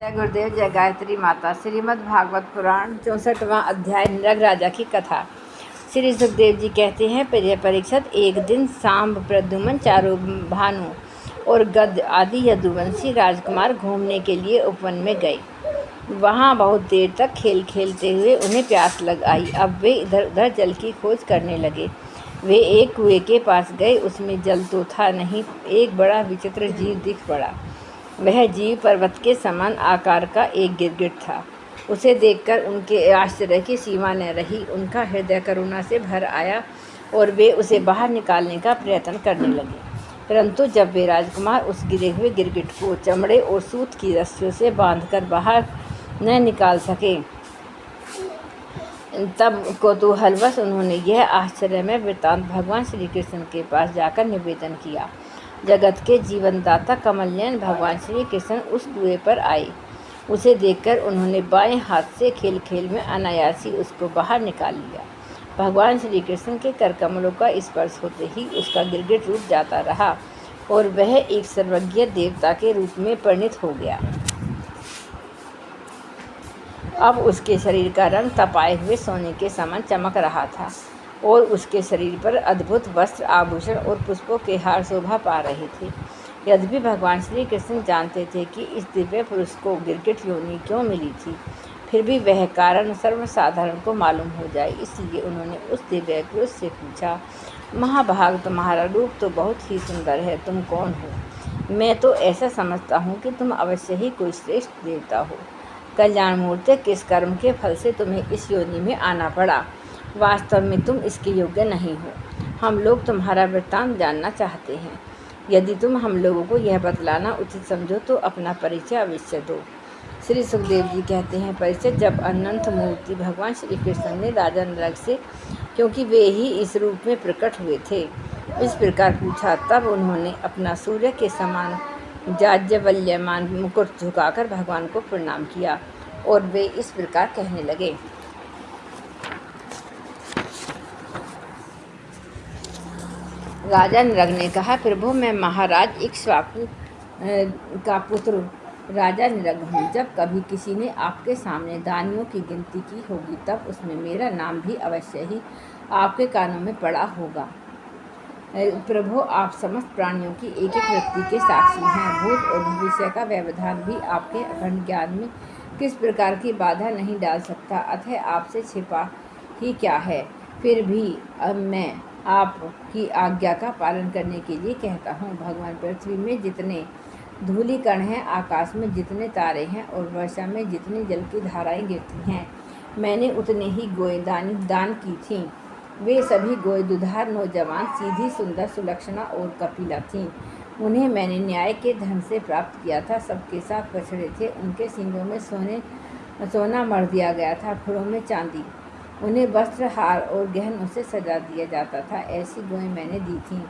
जय गुरुदेव, जय गायत्री माता। श्रीमद् भागवत पुराण 64वां अध्याय नृग राजा की कथा। श्री सुखदेव जी कहते हैं, प्रिय परीक्षित, एक दिन सांब, प्रद्युम्न, चारु, भानु और गद्य आदि यदुवंशी राजकुमार घूमने के लिए उपवन में गए। वहाँ बहुत देर तक खेल खेलते हुए उन्हें प्यास लग आई। अब वे इधर उधर जल की खोज करने लगे। वे एक कुएं के पास गए। उसमें जल तो था नहीं, एक बड़ा विचित्र जीव दिख पड़ा। वह जीव पर्वत के समान आकार का एक गिरगिट था। उसे देखकर उनके आश्चर्य की सीमा न रही। उनका हृदय करुणा से भर आया और वे उसे बाहर निकालने का प्रयत्न करने लगे। परंतु जब वे राजकुमार उस गिरे हुए गिरगिट को चमड़े और सूत की रस्सियों से बांधकर बाहर न निकाल सके, तब कौतूहलवश उन्होंने यह आश्चर्यमय वृत्तांत भगवान श्री कृष्ण के पास जाकर निवेदन किया। जगत के जीवनदाता कमलनयन भगवान श्री कृष्ण उस कुएं पर आए। उसे देखकर उन्होंने बाएं हाथ से खेल खेल में अनायासी उसको बाहर निकाल लिया। भगवान श्री कृष्ण के करकमलों का स्पर्श होते ही उसका गिरगिट रूठ जाता रहा और वह एक सर्वज्ञ देवता के रूप में परिणित हो गया। अब उसके शरीर का रंग तपाए हुए सोने के समान चमक रहा था और उसके शरीर पर अद्भुत वस्त्र, आभूषण और पुष्पों के हार शोभा पा रहे थे। यद्यपि भगवान श्री कृष्ण जानते थे कि इस दिव्य पुरुष को गिरगिट योनि क्यों मिली थी, फिर भी वह कारण सर्वसाधारण को मालूम हो जाए, इसलिए उन्होंने उस दिव्य पुरुष से पूछा, महाभाग, तुम्हारा रूप तो बहुत ही सुंदर है, तुम कौन हो? मैं तो ऐसा समझता हूँ कि तुम अवश्य ही कोई श्रेष्ठ देवता हो। कल्याण मूर्ति, किस कर्म के फल से तुम्हें इस योनि में आना पड़ा? वास्तव में तुम इसके योग्य नहीं हो। हम लोग तुम्हारा वृत्तांत जानना चाहते हैं। यदि तुम हम लोगों को यह बतलाना उचित समझो तो अपना परिचय अवश्य दो। श्री सुखदेव जी कहते हैं, परिचय, जब अनंत मूर्ति भगवान श्री कृष्ण ने राजा नृग से, क्योंकि वे ही इस रूप में प्रकट हुए थे, इस प्रकार पूछा, तब उन्होंने अपना सूर्य के समान जाज्वल्यमान मुकुट झुकाकर भगवान को प्रणाम किया और वे इस प्रकार कहने लगे। राजा नृग ने कहा, प्रभु, मैं महाराज इक्ष्वाकु का पुत्र राजा नृग हूँ। जब कभी किसी ने आपके सामने दानियों की गिनती की होगी, तब उसमें मेरा नाम भी अवश्य ही आपके कानों में पड़ा होगा। प्रभु, आप समस्त प्राणियों की एक एक वृत्ति के साक्षी हैं। भूत और भविष्य का व्यवधान भी आपके अखंड ज्ञान में किस प्रकार की बाधा नहीं डाल सकता। अतः आपसे छिपा ही क्या है? फिर भी अब मैं आपकी आज्ञा का पालन करने के लिए कहता हूँ। भगवान, पृथ्वी में जितने धूलि कण हैं, आकाश में जितने तारे हैं और वर्षा में जितनी जल की धाराएं गिरती हैं, मैंने उतने ही गोएं दान की थीं। वे सभी गोएं दुधार, नौजवान, सीधी, सुंदर, सुलक्षणा और कपिला थीं। उन्हें मैंने न्याय के धन से प्राप्त किया था। सबके साथ बछड़े थे। उनके सींगों में सोना मढ़ दिया गया था, खुरों में चांदी। उन्हें वस्त्र, हार और गहनों से सजा दिया जाता था। ऐसी गोएं मैंने दी थीं।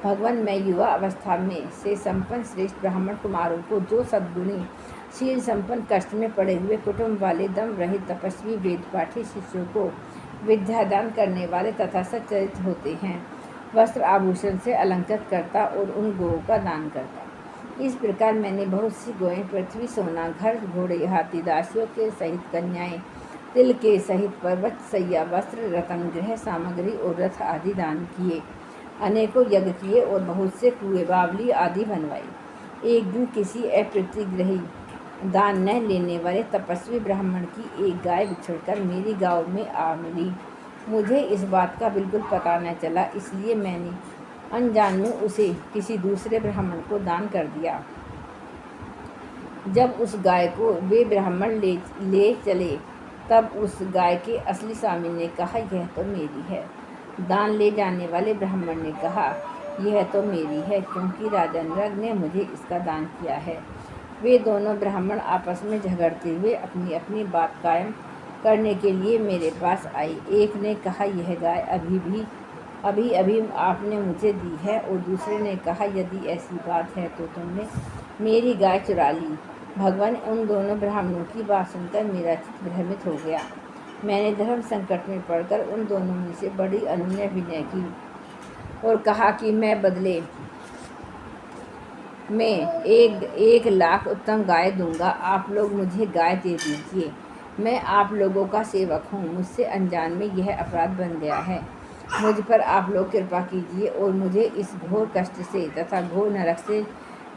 भगवान, मैं युवा अवस्था में से संपन्न श्रेष्ठ ब्राह्मण कुमारों को, जो सद्गुणी, शील संपन्न, कष्ट में पड़े हुए कुटुंब वाले, दम रहित, तपस्वी, वेद पाठी शिष्यों को विद्यादान करने वाले तथा सच्चरित्र होते हैं, वस्त्र आभूषण से अलंकृत करता और उन गोओं का दान करता। इस प्रकार मैंने बहुत सी गोएं, पृथ्वी, सोना, घर, घोड़े, हाथी, दासियों के सहित कन्याएं, तिल के सहित पर्वत, सैया, वस्त्र, रत्न, गृह सामग्री और रथ आदि दान किए। अनेकों यज्ञ किए और बहुत से कुएं, बावली आदि बनवाई। एक दिन किसी अप्रतिग्रही, दान न लेने वाले तपस्वी ब्राह्मण की एक गाय बिछड़कर मेरी गाँव में आ मिली। मुझे इस बात का बिल्कुल पता न चला, इसलिए मैंने अनजान में उसे किसी दूसरे ब्राह्मण को दान कर दिया। जब उस गाय को वे ब्राह्मण ले चले, तब उस गाय के असली स्वामी ने कहा, यह तो मेरी है। दान ले जाने वाले ब्राह्मण ने कहा, यह तो मेरी है, क्योंकि राजा नृग ने मुझे इसका दान किया है। वे दोनों ब्राह्मण आपस में झगड़ते हुए अपनी अपनी बात कायम करने के लिए मेरे पास आई। एक ने कहा, यह गाय अभी अभी आपने मुझे दी है, और दूसरे ने कहा, यदि ऐसी बात है तो तुमने मेरी गाय चुरा ली। भगवान, उन दोनों ब्राह्मणों की बात सुनकर मेरा चित्त भ्रमित हो गया। मैंने धर्म संकट में पड़कर उन दोनों में से बड़ी अनुनय विनय की और कहा कि मैं बदले मैं 1 लाख उत्तम गाय दूंगा। आप लोग मुझे गाय दे दीजिए। मैं आप लोगों का सेवक हूँ। मुझसे अनजान में यह अपराध बन गया है। मुझ पर आप लोग कृपा कीजिए और मुझे इस घोर कष्ट से तथा घोर नरक से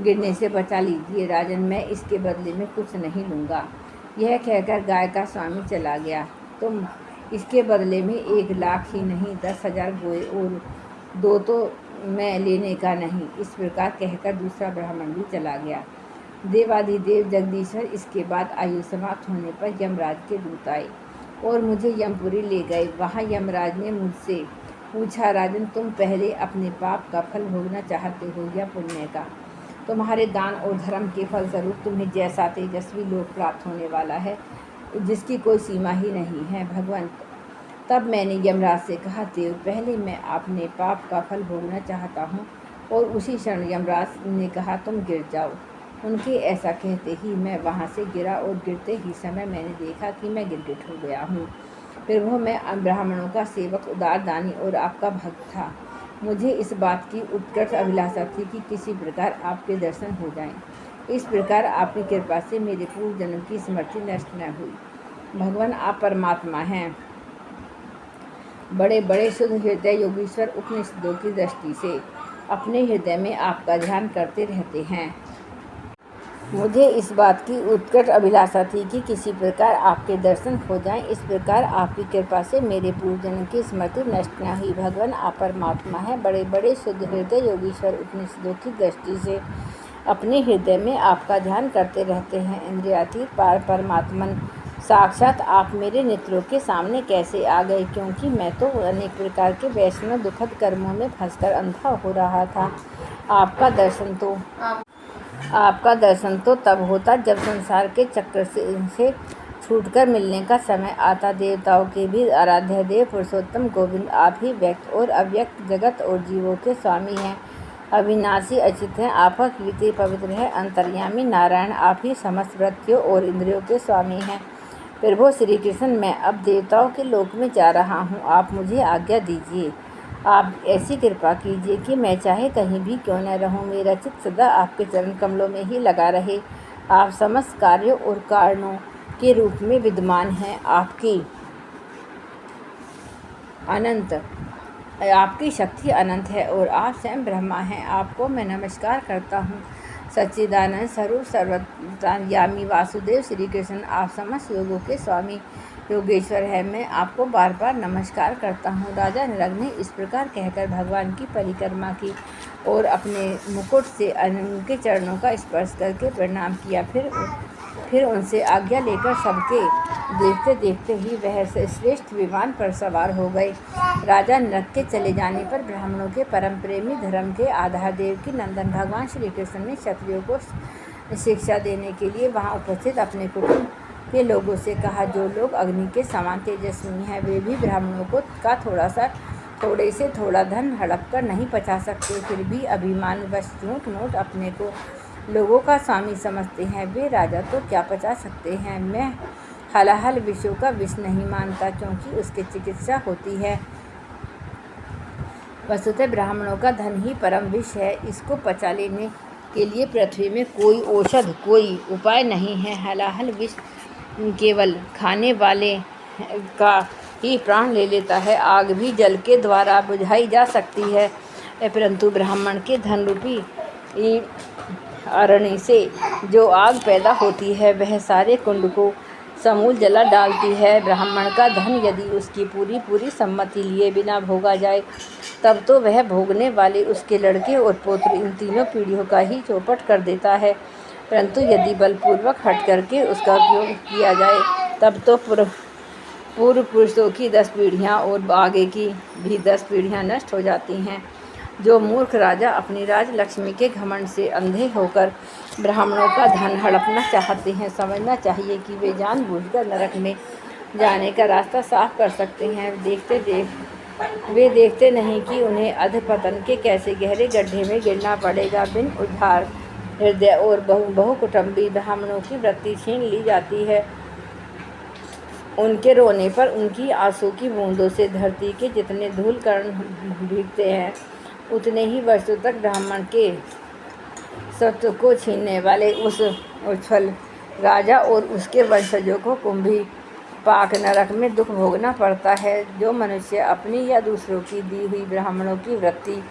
गिरने से बचा लीजिए। राजन, मैं इसके बदले में कुछ नहीं लूँगा। यह कहकर गाय का स्वामी चला गया। तुम इसके बदले में 1 लाख ही नहीं 10,000 गोए और 2 तो मैं लेने का नहीं। इस प्रकार कहकर दूसरा ब्राह्मण भी चला गया। देवाधिदेव जगदीश्वर इसके बाद आयु समाप्त होने पर यमराज के दूत आए और मुझे यमपुरी ले गए। वहाँ यमराज ने मुझसे पूछा, राजन, तुम पहले अपने पाप का फल भोगना चाहते हो या पुण्य का? तुम्हारे दान और धर्म के फलस्वरूप तुम्हें जैसा तेजस्वी लोक प्राप्त होने वाला है, जिसकी कोई सीमा ही नहीं है। भगवंत, तब मैंने यमराज से कहा, देव, पहले मैं अपने पाप का फल भोगना चाहता हूँ। और उसी क्षण यमराज ने कहा, तुम गिर जाओ। उनके ऐसा कहते ही मैं वहाँ से गिरा और गिरते ही समय मैंने देखा कि मैं गिरगिट हो गया हूँ। फिर वो मैं ब्राह्मणों का सेवक, उदार दानी और आपका भक्त था। मुझे इस बात की उत्कट अभिलाषा थी कि किसी प्रकार आपके दर्शन हो जाएं। इस प्रकार आपकी कृपा से मेरे पूर्व जन्म की स्मृति नष्ट न हुई। भगवान, आप परमात्मा हैं। बड़े बड़े शुद्ध हृदय योगीश्वर उपनिषदों की दृष्टि से अपने हृदय में आपका ध्यान करते रहते हैं। मुझे इस बात की उत्कट अभिलाषा थी कि किसी प्रकार आपके दर्शन हो जाएं। इस प्रकार आपकी कृपा से मेरे पूर्व जन्म की स्मृति नष्ट न हुई। भगवान, आप परमात्मा हैं। बड़े बड़े शुद्ध हृदय योगीश्वर उपनिषदों की दृष्टि से अपने हृदय में आपका ध्यान करते रहते हैं। इंद्रियातीत परमात्मन साक्षात आप मेरे नेत्रों के सामने कैसे आ गए, क्योंकि मैं तो अनेक प्रकार के वैष्णव दुखद कर्मों में फंसकर अंधा हो रहा था। आपका दर्शन तो तब होता जब संसार के चक्र से छूटकर मिलने का समय आता। देवताओं के भी आराध्य देव पुरुषोत्तम गोविंद आप ही व्यक्त और अव्यक्त जगत और जीवों के स्वामी हैं। अविनाशी अचित हैं। आपका कीर्ति पवित्र है। अंतर्यामी नारायण आप ही समस्त वृत्तियों और इंद्रियों के स्वामी हैं। प्रभु श्री कृष्ण, मैं अब देवताओं के लोक में जा रहा हूँ। आप मुझे आज्ञा दीजिए। आप ऐसी कृपा कीजिए कि मैं चाहे कहीं भी क्यों न रहूं, मेरा चित्त सदा आपके चरण कमलों में ही लगा रहे। आप समस्त कार्यों और कारणों के रूप में विद्यमान हैं। आपकी शक्ति अनंत है और आप स्वयं ब्रह्मा हैं। आपको मैं नमस्कार करता हूँ। सच्चिदानंद स्वरूप सर्वंतर्यामी वासुदेव श्री कृष्ण, आप समस्त योगों के स्वामी योगेश्वर है। मैं आपको बार बार नमस्कार करता हूँ। राजा नरग ने इस प्रकार कहकर भगवान की परिक्रमा की और अपने मुकुट से उनके चरणों का स्पर्श करके प्रणाम किया। फिर उनसे आज्ञा लेकर सबके देखते देखते ही वह श्रेष्ठ विमान पर सवार हो गए। राजा नरक के चले जाने पर ब्राह्मणों के परम प्रेमी, धर्म के आधार, देव की नंदन भगवान श्री कृष्ण ने क्षत्रियों को शिक्षा देने के लिए वहां उपस्थित अपने कुटुंब के लोगों से कहा, जो लोग अग्नि के समान तेजस्वी हैं, वे भी ब्राह्मणों को थोड़े से थोड़ा धन हड़प कर नहीं पचा सकते। फिर भी अभिमानवश झूठ मूठ अपने को लोगों का स्वामी समझते हैं। वे राजा तो क्या पचा सकते हैं। मैं हलाहल विषयों का विष नहीं मानता, क्योंकि उसकी चिकित्सा होती है। वस्तुतः ब्राह्मणों का धन ही परम विष है। इसको पचा लेने के लिए पृथ्वी में कोई औषध, कोई उपाय नहीं है। हलाहल विष केवल खाने वाले का ही प्राण ले लेता है। आग भी जल के द्वारा बुझाई जा सकती है, परंतु ब्राह्मण के धन रूपी अग्नि से जो आग पैदा होती है, वह सारे कुंड को समूल जला डालती है। ब्राह्मण का धन यदि उसकी पूरी सम्मति लिए बिना भोगा जाए, तब तो वह भोगने वाले, उसके लड़के और पौत्र, इन तीनों पीढ़ियों का ही चौपट कर देता है। परंतु यदि बलपूर्वक हट करके उसका उपयोग किया जाए, तब तो पूर्व पुरुषों की 10 पीढ़ियाँ और आगे की भी 10 पीढ़ियाँ नष्ट हो जाती हैं। जो मूर्ख राजा अपनी राजलक्ष्मी के घमंड से अंधे होकर ब्राह्मणों का धन हड़पना चाहते हैं, समझना चाहिए कि वे जानबूझकर नरक में जाने का रास्ता साफ कर सकते हैं। वे देखते नहीं कि उन्हें अधपतन के कैसे गहरे गड्ढे में गिरना पड़ेगा। बिन उद्धार हृदय और बहुकुटुंबी ब्राह्मणों की वृत्ति छीन ली जाती है। उनके रोने पर उनकी आंसू की बूंदों से धरती के जितने धूल कण भीगते हैं, उतने ही वर्षों तक ब्राह्मण के सत्व को छीनने वाले उस उच्छल राजा और उसके वंशजों को कुंभी पाक नरक में दुख भोगना पड़ता है। जो मनुष्य अपनी या दूसरों की दी हुई ब्राह्मणों की वृत्ति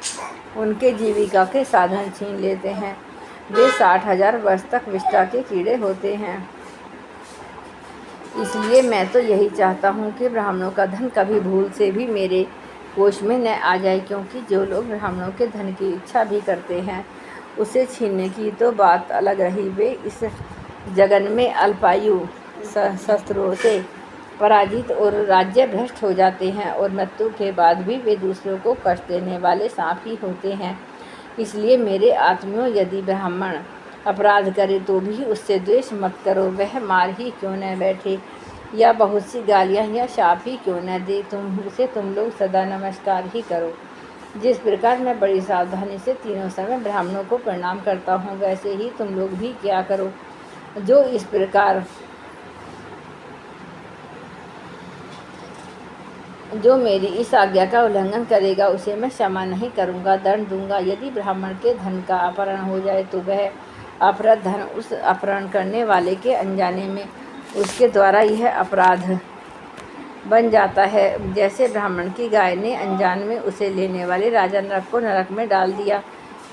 उनके जीविका के साधन छीन लेते हैं, वे 60,000 वर्ष तक विष्ठा के कीड़े होते हैं। इसलिए मैं तो यही चाहता हूँ कि ब्राह्मणों का धन कभी भूल से भी मेरे कोष में न आ जाए, क्योंकि जो लोग ब्राह्मणों के धन की इच्छा भी करते हैं, उसे छीनने की तो बात अलग रही, वे इस जगन में अल्पायु शस्त्रों से पराजित और राज्य भ्रष्ट हो जाते हैं, और मृत्यु के बाद भी वे दूसरों को कष्ट देने वाले सांप ही होते हैं। इसलिए मेरे आत्मियों, यदि ब्राह्मण अपराध करे तो भी उससे द्वेष मत करो। वह मार ही क्यों न बैठे या बहुत सी गालियाँ या शाप ही क्यों न दे, तुम लोग सदा नमस्कार ही करो। जिस प्रकार मैं बड़ी सावधानी से तीनों समय ब्राह्मणों को प्रणाम करता हूँ, वैसे ही तुम लोग भी किया करो। जो इस प्रकार जो मेरी इस आज्ञा का उल्लंघन करेगा, उसे मैं क्षमा नहीं करूँगा, दंड दूंगा। यदि ब्राह्मण के धन का अपहरण हो जाए तो वह अपहृत धन उस अपहरण करने वाले के अनजाने में उसके द्वारा यह अपराध बन जाता है। जैसे ब्राह्मण की गाय ने अनजान में उसे लेने वाले राजा नरक को नरक में डाल दिया,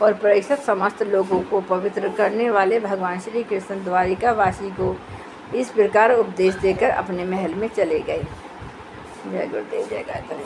और परीक्षित समस्त लोगों को पवित्र करने वाले भगवान श्री कृष्ण द्वारिकावासी को इस प्रकार उपदेश देकर अपने महल में चले गए। जय गुरुदेव, जय गायत्री।